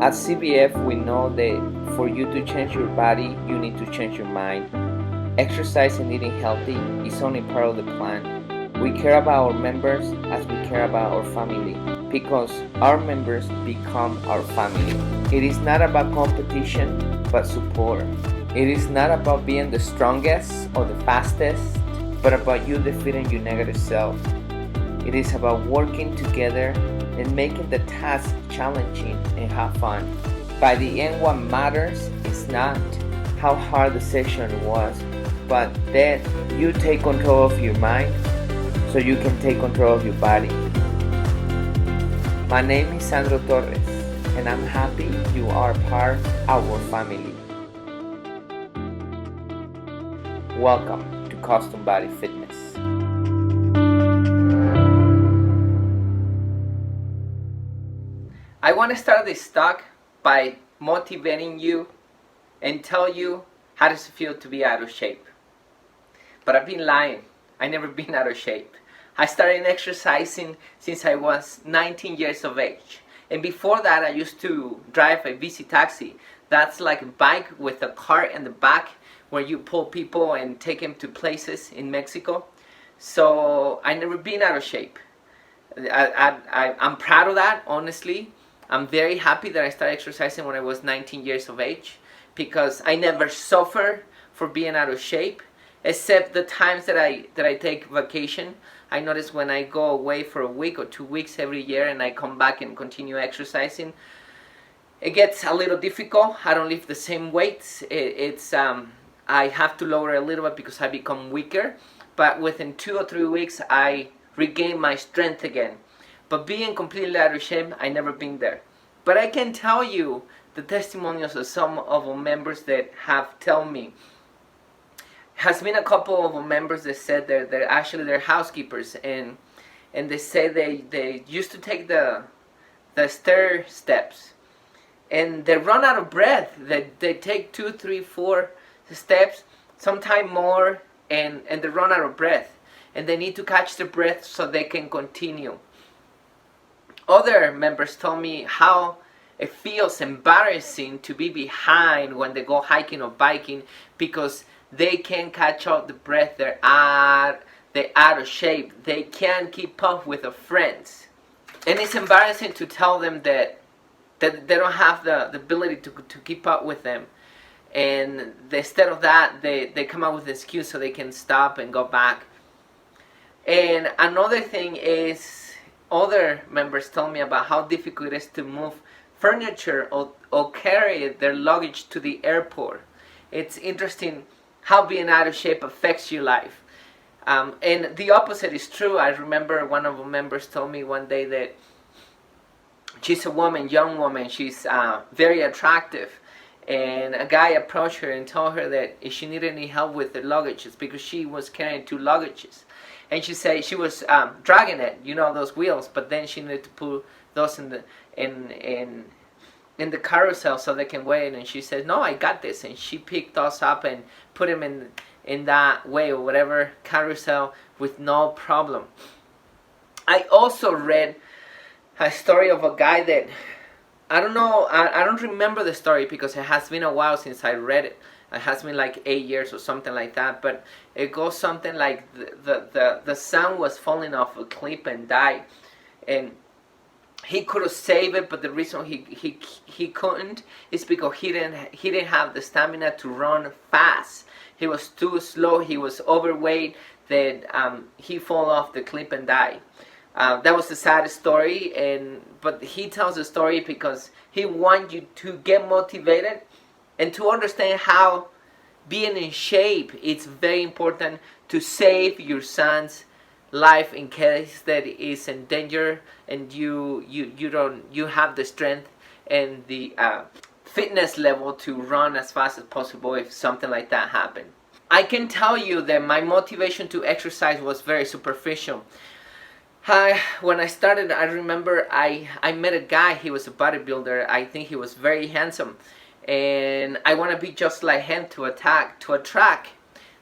At CBF, we know that for you to change your body, you need to change your mind. Exercise and eating healthy is only part of the plan. We care about our members as we care about our family because our members become our family. It is not about competition but support. It is not about being the strongest or the fastest, but about you defeating your negative self. It is about working together and making the task challenging and have fun. By the end, what matters is not how hard the session was, but that you take control of your mind so you can take control of your body. My name is Sandro Torres, and I'm happy you are part of our family. Welcome to Custom Body Fitness. I want to start this talk by motivating you and tell you how does it feel to be out of shape. But I've been lying. I never been out of shape. I started exercising since I was 19 years of age. And before that, I used to drive a bici taxi. That's like a bike with a cart in the back where you pull people and take them to places in Mexico. So I never been out of shape. I'm proud of that, honestly. I'm very happy that I started exercising when I was 19 years of age because I never suffer for being out of shape, except the times that I take vacation. I notice when I go away for a week or 2 weeks every year and I come back and continue exercising, it gets a little difficult. I don't lift the same weights. I have to lower a little bit because I become weaker, but within 2 or 3 weeks I regain my strength again. But being completely out of shape, I never been there. But I can tell you the testimonials of some of our members that have told me. Has been a couple of our members that said they're actually they're housekeepers and they say they used to take the stair steps and they run out of breath. They take 2, 3, 4 steps, sometime more, and they run out of breath and they need to catch their breath so they can continue. Other members told me how it feels embarrassing to be behind when they go hiking or biking because they can't catch up the breath. They're out of shape. They can't keep up with their friends. And it's embarrassing to tell them that they don't have the ability to keep up with them. And instead of that, they come up with an excuse so they can stop and go back. And another thing is, other members told me about how difficult it is to move furniture or carry their luggage to the airport. It's interesting how being out of shape affects your life. And the opposite is true. I remember one of the members told me one day that she's a woman, young woman, she's very attractive. And a guy approached her and told her that if she needed any help with the luggages because she was carrying 2 luggages. And she said she was dragging it, those wheels, but then she needed to put those in the carousel so they can weigh it. And she said, "No, I got this." And she picked those up and put them in that way or whatever carousel with no problem. I also read a story of a guy that I don't know. I don't remember the story because it has been a while since I read it. It has been like 8 years or something like that. But it goes something like the son was falling off a cliff and died, and he could have saved it. But the reason he couldn't is because he didn't have the stamina to run fast. He was too slow. He was overweight. That he fall off the cliff and died. That was the saddest story, but he tells the story because he wants you to get motivated and to understand how being in shape it's very important to save your son's life in case that it is in danger and you have the strength and the fitness level to run as fast as possible if something like that happened. I can tell you that my motivation to exercise was very superficial. When I started, I remember I met a guy. He was a bodybuilder. I think he was very handsome, and I want to be just like him to attract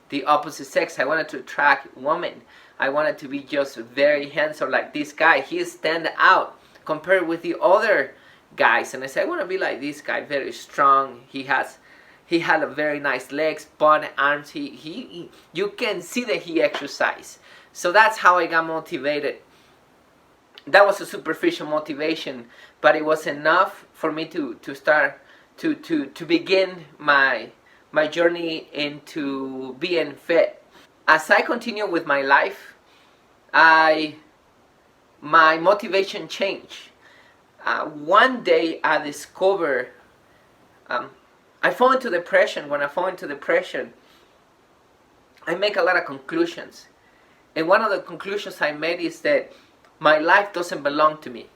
the opposite sex. I wanted to attract women. I wanted to be just very handsome like this guy. He stand out compared with the other guys, and I said I want to be like this guy, very strong. He had a very nice legs, body, arms. He you can see that he exercised. So that's how I got motivated. That was a superficial motivation, but it was enough for me to start to begin my journey into being fit. As I continue with my life, my motivation changed. One day I discovered I fall into depression. When I fall into depression, I make a lot of conclusions. And one of the conclusions I made is that my life doesn't belong to me.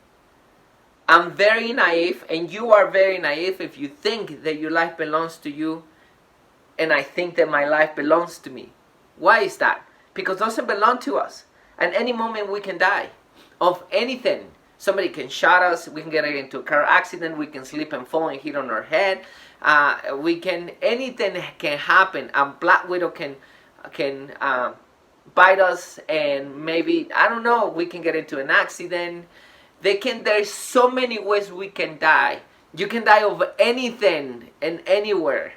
I'm very naive, and you are very naive if you think that your life belongs to you, and I think that my life belongs to me. Why is that? Because it doesn't belong to us. At any moment we can die of anything. Somebody can shot us, we can get into a car accident, we can slip and fall and hit on our head. Anything can happen. A black widow can bite us, and maybe, I don't know, we can get into an accident. There's so many ways we can die. You can die of anything and anywhere.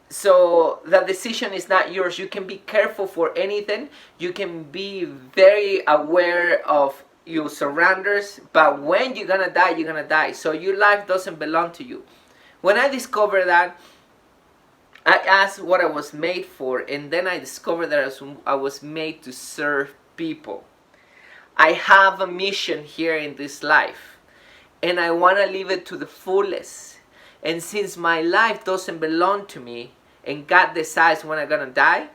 So the decision is not yours. You can be careful for anything. You can be very aware of your surroundings, but when you're gonna die, you're gonna die. So your life doesn't belong to you. When I discovered that, I asked what I was made for, and then I discovered that I was made to serve people. I have a mission here in this life, and I want to live it to the fullest. And since my life doesn't belong to me, and God decides when I'm gonna die,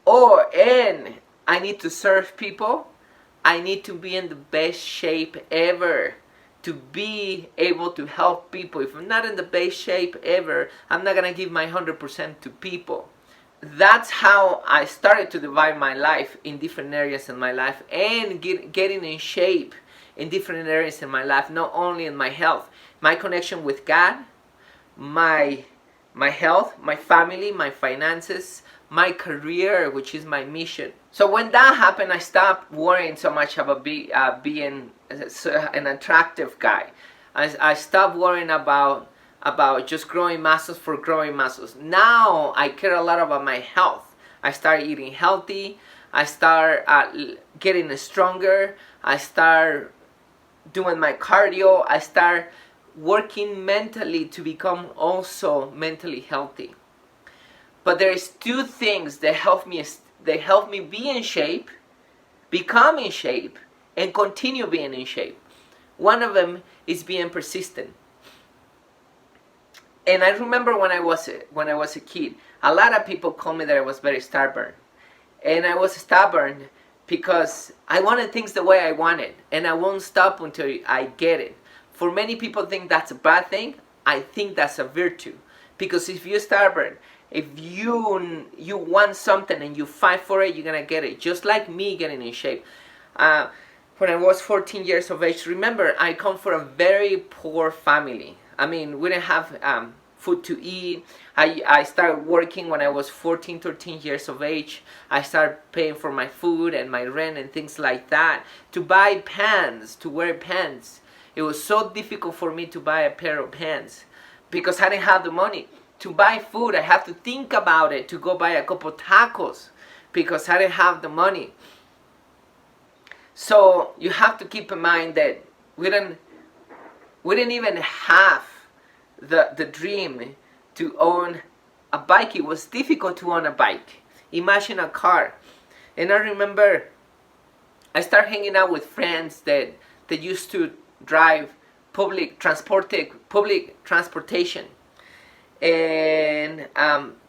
and I need to serve people, I need to be in the best shape ever to be able to help people. If I'm not in the best shape ever, I'm not gonna give my 100% to people. That's how I started to divide my life in different areas in my life, and getting in shape in different areas in my life, not only in my health, my connection with God, my health, my family, my finances, my career, which is my mission. So when that happened, I stopped worrying so much about being an attractive guy. I stopped worrying about just growing muscles for growing muscles. Now I care a lot about my health. I start eating healthy. I start getting stronger. I start doing my cardio. I start working mentally to become also mentally healthy. But there is two things that help me be in shape, become in shape, and continue being in shape. One of them is being persistent. And I remember when I was a kid, a lot of people called me that I was very stubborn. And I was stubborn because I wanted things the way I wanted, and I won't stop until I get it. For many people think that's a bad thing. I think that's a virtue. Because if you're stubborn, if you want something and you fight for it, you're going to get it. Just like me getting in shape. When I was 14 years of age, remember, I come from a very poor family. I mean, we didn't have food to eat. I started working when I was 14, 13 years of age. I started paying for my food and my rent and things like that. To buy pants, to wear pants. It was so difficult for me to buy a pair of pants because I didn't have the money. To buy food, I have to think about it, to go buy a couple tacos because I didn't have the money. So you have to keep in mind that we didn't even have the dream to own a bike. It was difficult to own a bike. Imagine a car. And I remember I started hanging out with friends that used to drive public transportation, and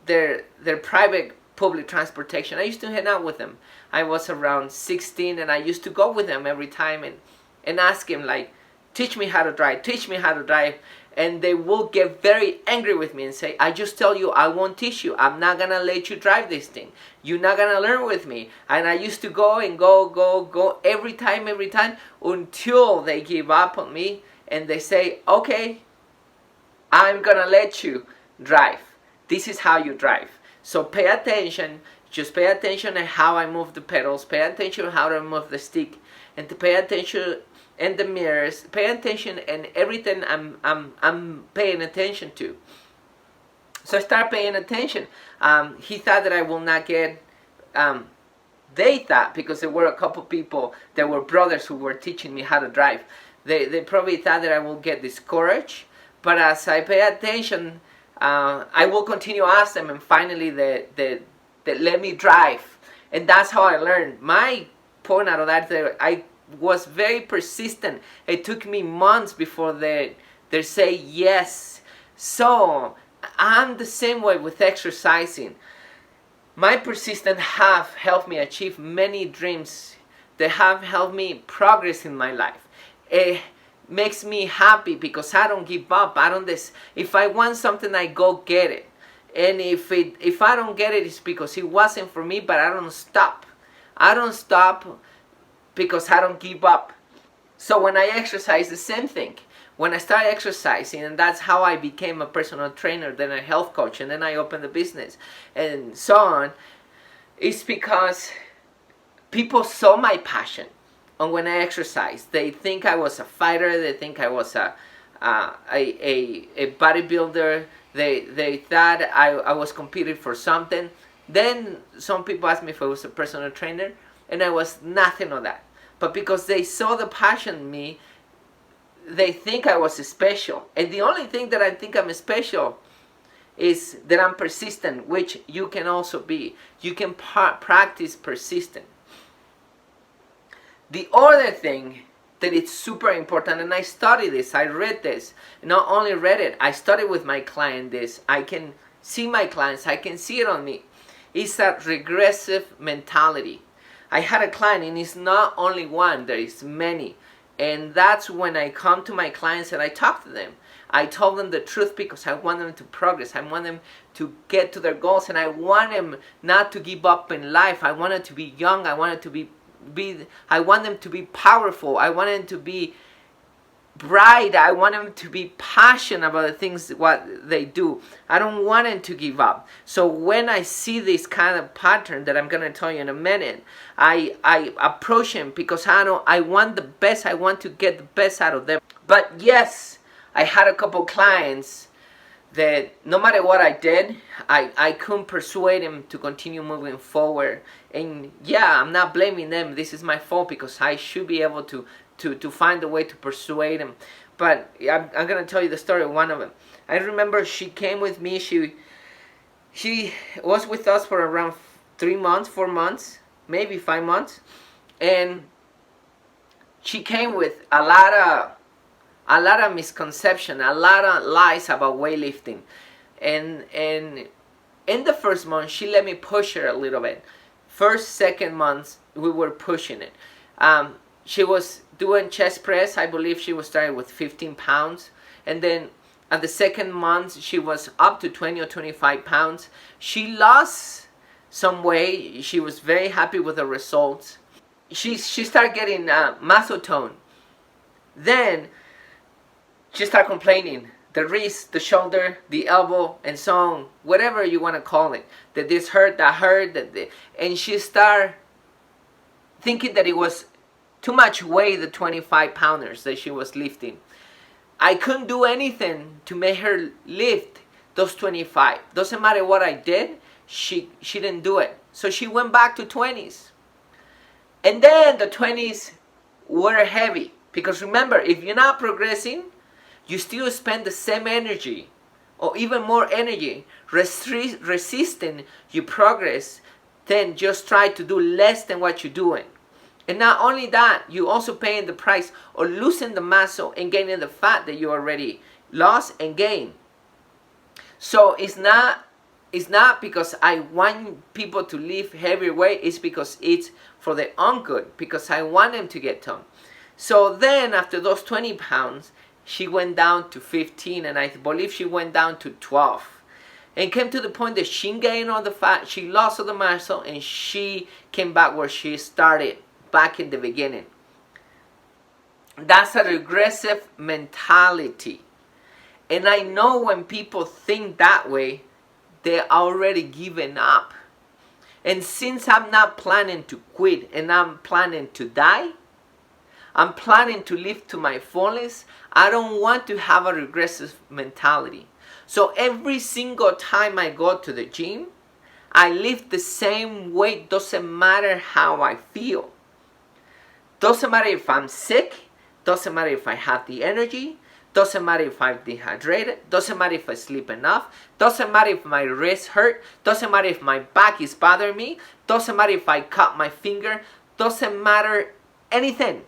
their private public transportation. I used to hang out with them. I was around 16, and I used to go with them every time and ask him, like, teach me how to drive. And they will get very angry with me and say, I just tell you, I won't teach you. I'm not gonna let you drive this thing. You're not gonna learn with me. And I used to go every time until they give up on me and they say, okay, I'm gonna let you drive. This is how you drive. So pay attention. Just pay attention to how I move the pedals. Pay attention to how I move the stick. And to pay attention and the mirrors, paying attention and everything I'm paying attention to. So I started paying attention. He thought that I will not get. They thought, because there were a couple people, there were brothers who were teaching me how to drive. They probably thought that I will get discouraged. But as I pay attention, I will continue to ask them, and finally they let me drive. And that's how I learned. My point out of that, I was very persistent. It took me months before they say yes. So I'm the same way with exercising. My persistence have helped me achieve many dreams. They have helped me progress in my life. It makes me happy because I don't give up. If I want something, I go get it. And if I don't get it, it's because it wasn't for me, but I don't stop. I don't stop because I don't give up. So when I exercise, the same thing. When I started exercising, and that's how I became a personal trainer, then a health coach, and then I opened the business, and so on, it's because people saw my passion. And when I exercise, they think I was a fighter, they think I was a bodybuilder, they thought I was competing for something. Then some people asked me if I was a personal trainer, and I was nothing of that. But because they saw the passion in me, they think I was special. And the only thing that I think I'm special is that I'm persistent, which you can also be. You can practice persistent. The other thing that it's super important, and I studied this, I read this, not only read it, I studied with my client this, I can see my clients, I can see it on me, is that regressive mentality. I had a client, and it's not only one, there is many. And that's when I come to my clients and I talk to them. I told them the truth because I want them to progress. I want them to get to their goals, and I want them not to give up in life. I want them to be young. I want them to be powerful. I want them to be bright. I want them to be passionate about the things what they do. I don't want them to give up. So when I see this kind of pattern that I'm going to tell you in a minute, I approach him because I want the best. I want to get the best out of them. But yes, I had a couple clients that no matter what I did, I couldn't persuade them to continue moving forward. And yeah, I'm not blaming them. This is my fault because I should be able to find a way to persuade him. But I'm going to tell you the story of one of them. I remember she came with me. She was with us for around 3 months, 4 months, maybe 5 months. And she came with a lot of misconception, a lot of lies about weightlifting. And in the first month, she let me push her a little bit. First, second months, we were pushing it. She was doing chest press. I believe she was starting with 15 pounds. And then at the second month, she was up to 20 or 25 pounds. She lost some weight. She was very happy with the results. She started getting muscle tone. Then she started complaining. The wrist, the shoulder, the elbow, and so on. Whatever you want to call it. That this hurt, that hurt. And she started thinking that it was too much weight, the 25 pounders that she was lifting. I couldn't do anything to make her lift those 25. Doesn't matter what I did, she didn't do it. So she went back to 20s. And then the 20s were heavy. Because remember, if you're not progressing, you still spend the same energy or even more energy resisting your progress than just try to do less than what you're doing. And not only that, you also paying the price or losing the muscle and gaining the fat that you already lost and gained. So it's not because I want people to lift heavier weight. It's because it's for their own good. Because I want them to get toned. So then after those 20 pounds, she went down to 15, and I believe she went down to 12. And came to the point that she gained all the fat, she lost all the muscle, and she came back where she started, back in the beginning. That's a regressive mentality. And I know when people think that way, they're already given up. And since I'm not planning to quit and I'm planning to die, I'm planning to live to my fullest. I don't want to have a regressive mentality. So every single time I go to the gym, I lift the same weight. Doesn't matter how I feel. Doesn't matter if I'm sick. Doesn't matter if I have the energy. Doesn't matter if I'm dehydrated. Doesn't matter if I sleep enough. Doesn't matter if my wrist hurt. Doesn't matter if my back is bothering me. Doesn't matter if I cut my finger. Doesn't matter anything.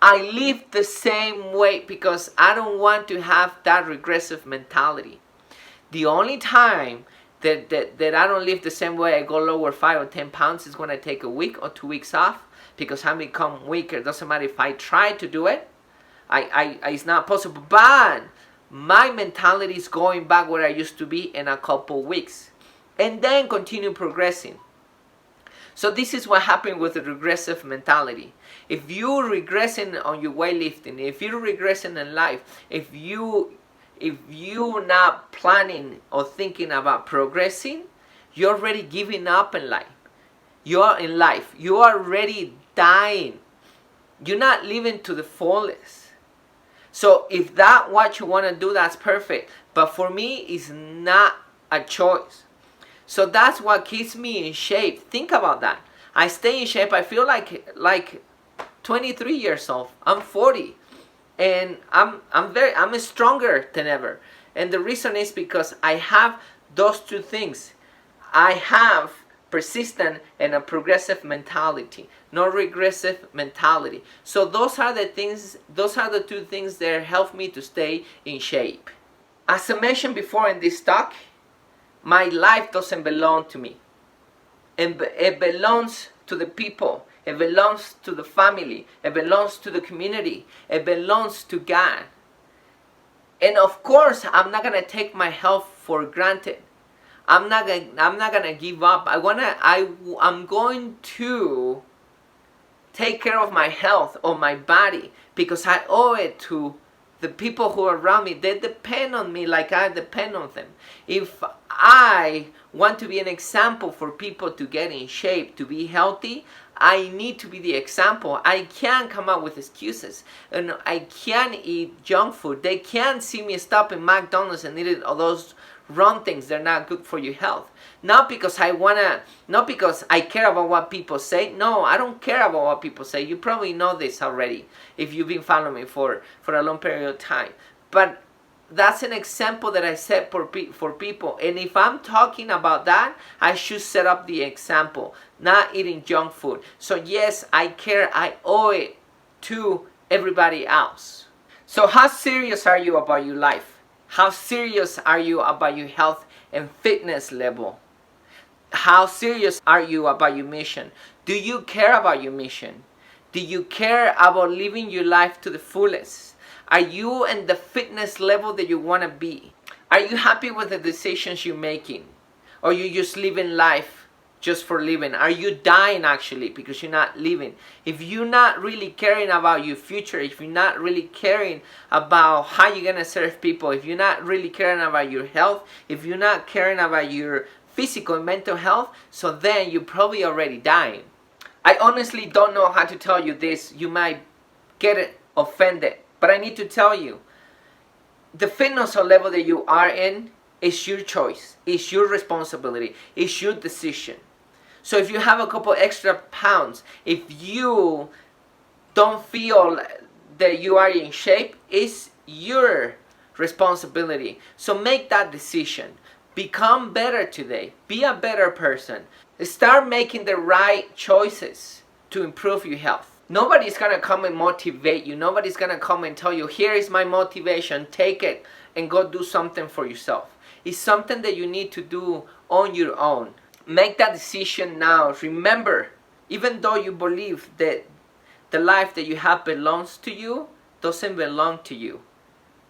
I lift the same weight because I don't want to have that regressive mentality. The only time that I don't lift the same way, I go lower 5 or 10 pounds, is when I take a week or 2 weeks off because I become weaker. Doesn't matter if I try to do it. It's not possible. But my mentality is going back where I used to be in a couple weeks. And then continue progressing. So this is what happened with the regressive mentality. If you're regressing on your weightlifting, if you're regressing in life, if you're not planning or thinking about progressing, you're already giving up in life. You're in life. You're already dying. You're not living to the fullest. So if that's what you want to do, that's perfect. But for me, it's not a choice. So that's what keeps me in shape. Think about that. I stay in shape. I feel like 23 years old. I'm 40. And I'm stronger than ever. And the reason is because I have those two things. I have persistent and a progressive mentality, no regressive mentality. So those are the things, those are the two things that help me to stay in shape. As I mentioned before in this talk, my life doesn't belong to me. It belongs to the people. It belongs to the family. It belongs to the community. It belongs to God. And of course, I'm not gonna take my health for granted. I'm not gonna give up. I'm going to take care of my health or my body because I owe it to the people who are around me. They depend on me like I depend on them. If I want to be an example for people to get in shape, to be healthy, I need to be the example. I can't come up with excuses. And I can't eat junk food. They can't see me stop in McDonald's and eat all those wrong things. They're not good for your health. Not because I care about what people say. No, I don't care about what people say. You probably know this already if you've been following me for a long period of time. But that's an example that I set for people. And if I'm talking about that, I should set up the example, not eating junk food. So yes, I care. I owe it to everybody else. So how serious are you about your life? How serious are you about your health and fitness level? How serious are you about your mission? Do you care about your mission? Do you care about living your life to the fullest? Are you in the fitness level that you want to be? Are you happy with the decisions you're making? Or you just living life just for living? Are you dying actually because you're not living? If you're not really caring about your future, if you're not really caring about how you're going to serve people, if you're not really caring about your health, if you're not caring about your physical and mental health, so then you're probably already dying. I honestly don't know how to tell you this. You might get offended, but I need to tell you, the fitness level that you are in is your choice, it's your responsibility, it's your decision. So if you have a couple extra pounds, if you don't feel that you are in shape, it's your responsibility. So make that decision. Become better today. Be a better person. Start making the right choices to improve your health. Nobody's going to come and motivate you. Nobody's going to come and tell you, here is my motivation, take it and go do something for yourself. It's something that you need to do on your own. Make that decision now. Remember, even though you believe that the life that you have belongs to you, doesn't belong to you.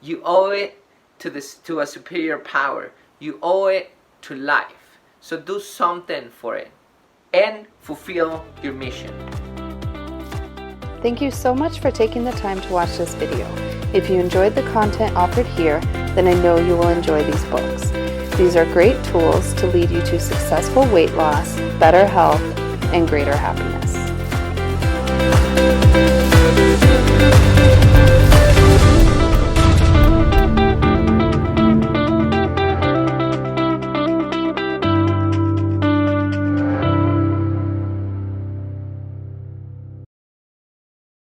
You owe it to a superior power. You owe it to life. So do something for it and fulfill your mission. Thank you so much for taking the time to watch this video. If you enjoyed the content offered here, then I know you will enjoy these books. These are great tools to lead you to successful weight loss, better health, and greater happiness.